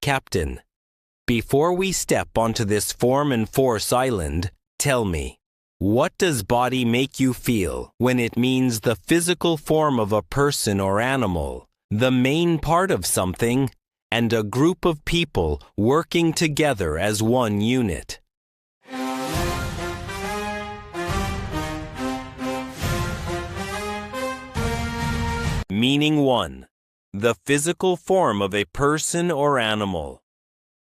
Captain, before we step onto this form and force island, tell me, what does body make you feel when it means the physical form of a person or animal, the main part of something, and a group of people working together as one unit? Meaning 1. The physical form of a person or animal.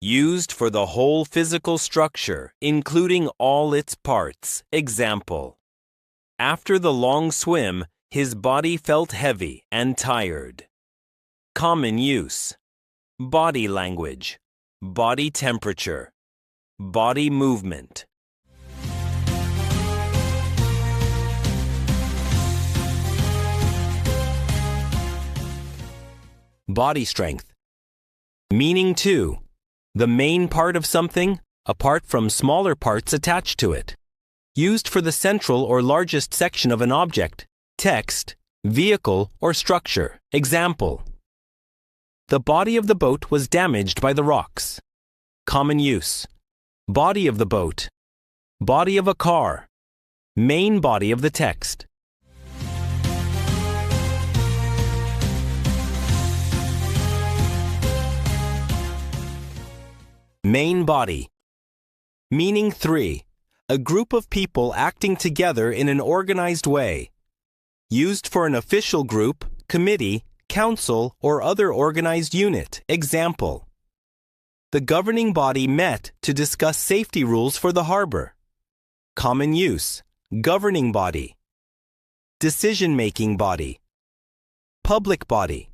Used for the whole physical structure, including all its parts. Example: after the long swim, his body felt heavy and tired. Common use: body language, body temperature, body movement. Body strength. Meaning 2. The main part of something, apart from smaller parts attached to it. Used for the central or largest section of an object, text, vehicle, or structure. Example: the body of the boat was damaged by the rocks. Common use: body of the boat, body of a car, main body of the text. Main body. Meaning 3. A group of people acting together in an organized way. Used for an official group, committee, council, or other organized unit. Example: the governing body met to discuss safety rules for the harbor. Common use: governing body, decision-making body, public body.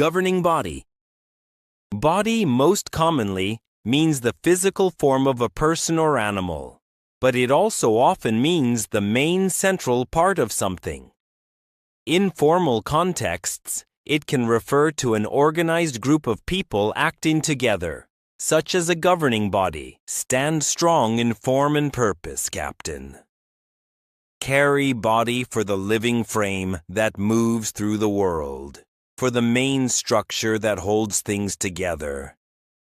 Governing body. Body most commonly means the physical form of a person or animal, but it also often means the main central part of something. In formal contexts, it can refer to an organized group of people acting together, such as a governing body. Stand strong in form and purpose, Captain. Carry body for the living frame that moves through the world, for the main structure that holds things together,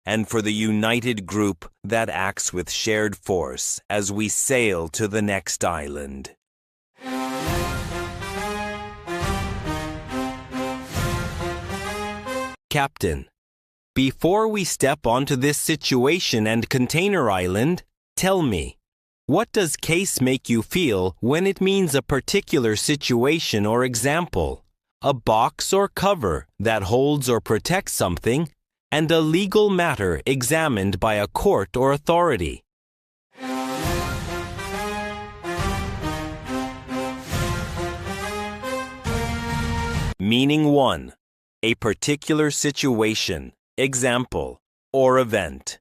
and for the united group that acts with shared force as we sail to the next island. Captain, before we step onto this situation and container island, tell me, what does case make you feel when it means a particular situation or example? A box or cover that holds or protects something, and a legal matter examined by a court or authority. Meaning 1. A particular situation, example, or event.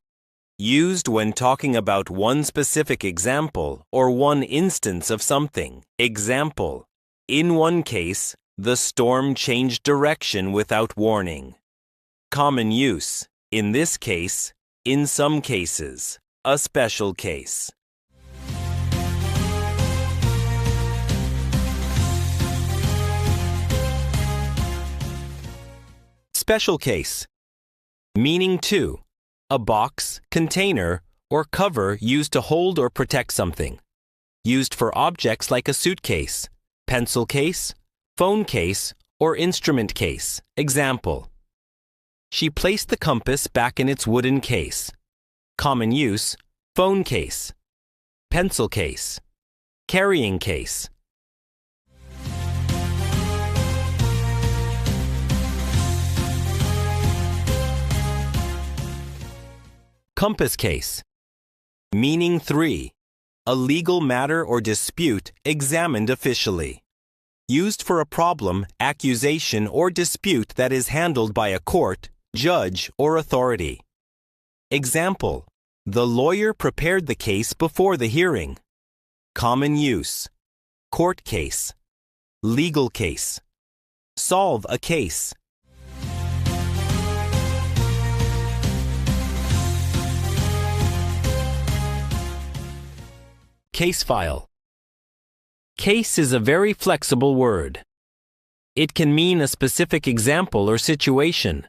Used when talking about one specific example or one instance of something. Example: in one case, the storm changed direction without warning. Common use: in this case, in some cases, a special case. Special case. Meaning 2. A box, container, or cover used to hold or protect something. Used for objects like a suitcase, pencil case, phone case, or instrument case. Example: she placed the compass back in its wooden case. Common use: phone case, pencil case, carrying case. Compass case. Meaning 3. A legal matter or dispute examined officially. Used for a problem, accusation, or dispute that is handled by a court, judge, or authority. Example: the lawyer prepared the case before the hearing. Common use: court case, legal case, solve a case. Case file. Case is a very flexible word. It can mean a specific example or situation,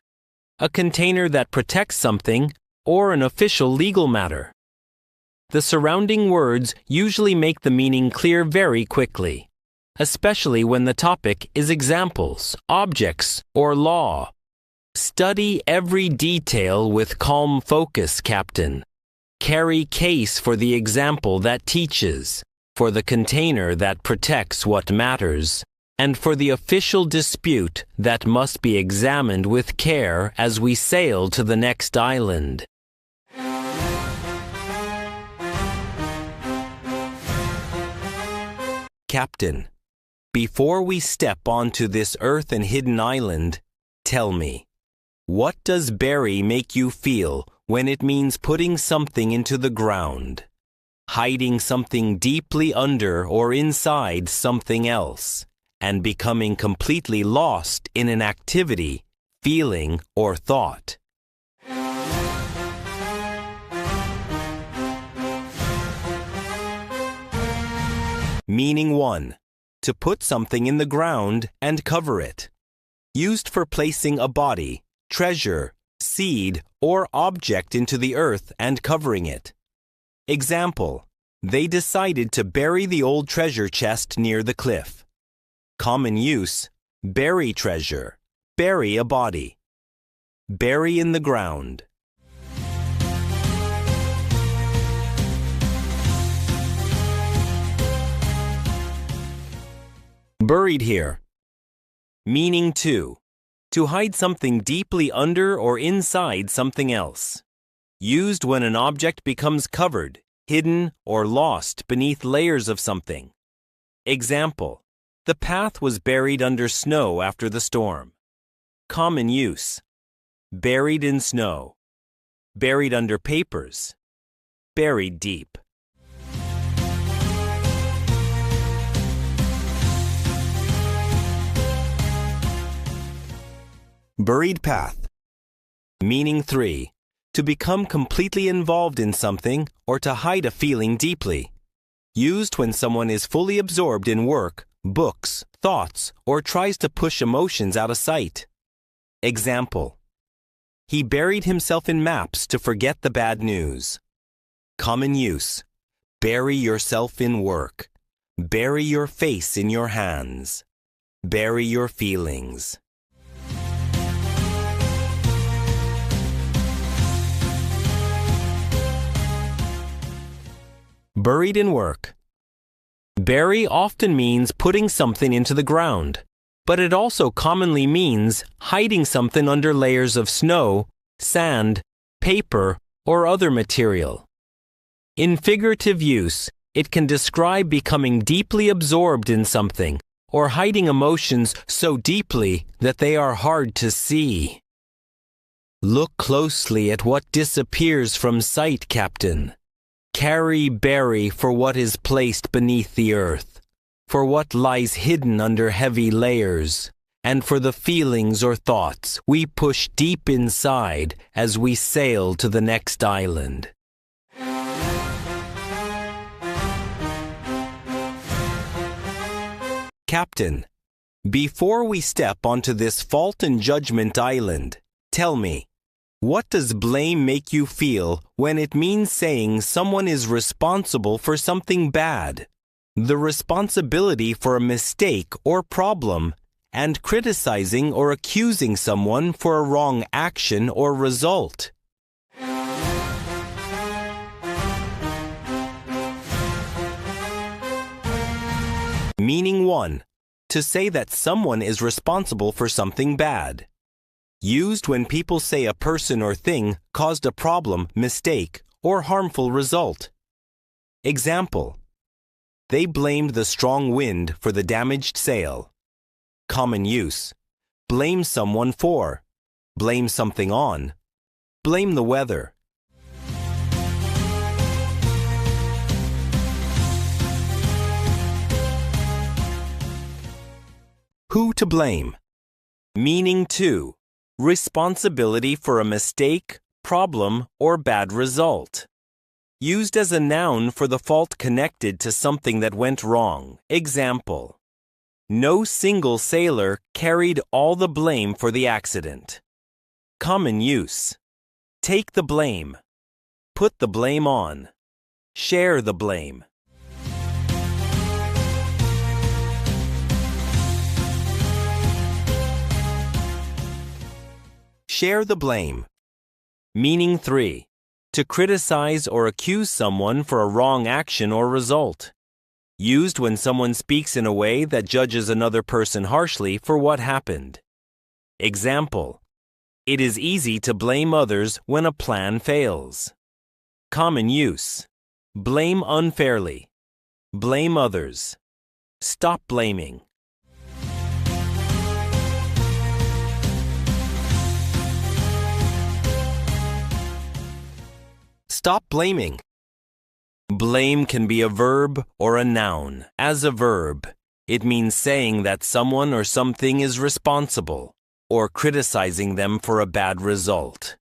a container that protects something, or an official legal matter. The surrounding words usually make the meaning clear very quickly, especially when the topic is examples, objects, or law. Study every detail with calm focus, Captain. Carry case for the example that teaches, for the container that protects what matters, and for the official dispute that must be examined with care as we sail to the next island. Captain, before we step onto this earth and hidden island, tell me, what does bury make you feel when it means putting something into the ground, hiding something deeply under or inside something else, and becoming completely lost in an activity, feeling, or thought? Meaning 1. To put something in the ground and cover it. Used for placing a body, treasure, seed, or object into the earth and covering it. Example, they decided to bury the old treasure chest near the cliff. Common use, bury treasure, bury a body. Bury in the ground. Buried here. Meaning 2. To hide something deeply under or inside something else. Used when an object becomes covered, hidden, or lost beneath layers of something. Example, the path was buried under snow after the storm. Common use, buried in snow, buried under papers, buried deep. Buried path. Meaning 3. To become completely involved in something or to hide a feeling deeply. Used when someone is fully absorbed in work, books, thoughts, or tries to push emotions out of sight. Example, he buried himself in maps to forget the bad news. Common use, bury yourself in work. Bury your face in your hands. Bury your feelings. Buried in work. Bury often means putting something into the ground, but it also commonly means hiding something under layers of snow, sand, paper, or other material. In figurative use, it can describe becoming deeply absorbed in something or hiding emotions so deeply that they are hard to see. Look closely at what disappears from sight, Captain. Bury for what is placed beneath the earth, for what lies hidden under heavy layers, and for the feelings or thoughts we push deep inside as we sail to the next island. Captain, before we step onto this fault and judgment island, tell me, what does blame make you feel when it means saying someone is responsible for something bad, the responsibility for a mistake or problem, and criticizing or accusing someone for a wrong action or result? Meaning 1. To say that someone is responsible for something bad. Used when people say a person or thing caused a problem, mistake, or harmful result. Example, they blamed the strong wind for the damaged sail. Common use, blame someone for, blame something on, blame the weather. Who to blame. Meaning 2. Responsibility for a mistake, problem, or bad result. Used as a noun for the fault connected to something that went wrong. Example: no single sailor carried all the blame for the accident. Common use: take the blame, put the blame on, share the blame. Share the blame. Meaning 3. To criticize or accuse someone for a wrong action or result. Used when someone speaks in a way that judges another person harshly for what happened. Example: it is easy to blame others when a plan fails. Common use: blame unfairly, blame others, stop blaming. Stop blaming. Blame can be a verb or a noun. As a verb, it means saying that someone or something is responsible, or criticizing them for a bad result.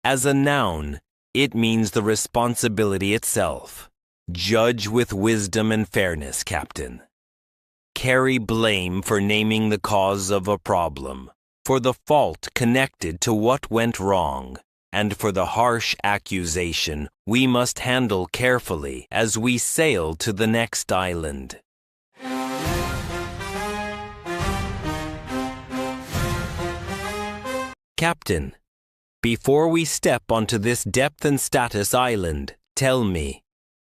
As a noun, it means the responsibility itself. Judge with wisdom and fairness, Captain. Carry blame for naming the cause of a problem, for the fault connected to what went wrong, and for the harsh accusation we must handle carefully as we sail to the next island. Captain, before we step onto this depth and status island, tell me,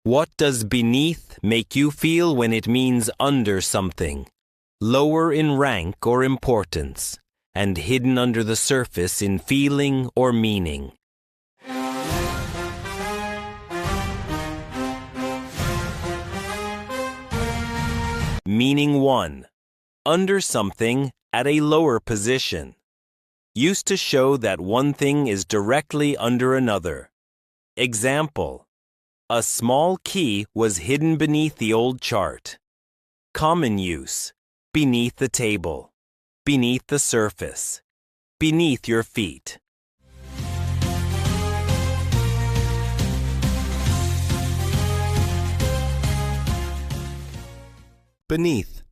what does beneath make you feel when it means under something, lower in rank or importance, and hidden under the surface in feeling or meaning? Meaning 1. Under something at a lower position. Used to show that one thing is directly under another. Example: a small key was hidden beneath the old chart. Common use: beneath the table, beneath the surface, beneath your feet. Beneath.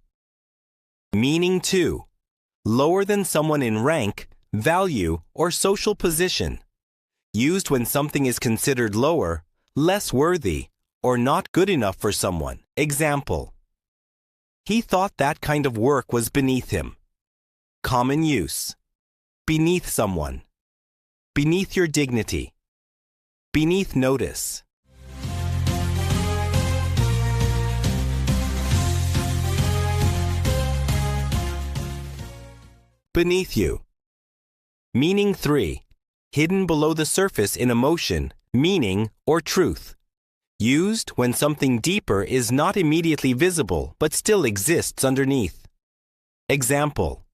Meaning 2. Lower than someone in rank, value, or social position. Used when something is considered lower, less worthy, or not good enough for someone. Example: he thought that kind of work was beneath him. Common use: beneath someone, beneath your dignity, beneath notice. Beneath you. Meaning 3. Hidden below the surface in emotion, meaning, or truth. Used when something deeper is not immediately visible but still exists underneath. Example: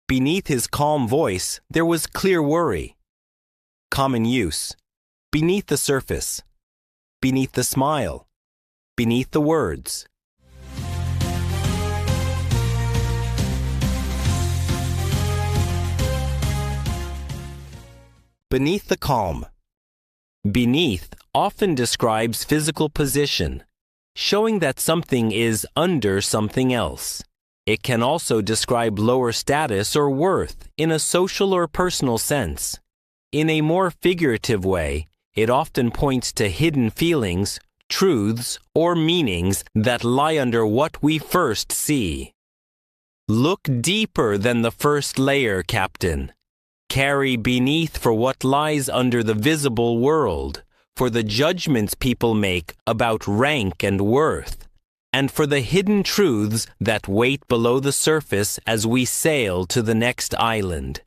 beneath his calm voice there was clear worry. Common use: beneath the surface, beneath the smile, beneath the words. Beneath the calm. Beneath often describes physical position, showing that something is under something else. It can also describe lower status or worth in a social or personal sense. In a more figurative way, it often points to hidden feelings, truths, or meanings that lie under what we first see. Look deeper than the first layer, Captain. Carry beneath for what lies under the visible world, for the judgments people make about rank and worth, and for the hidden truths that wait below the surface as we sail to the next island.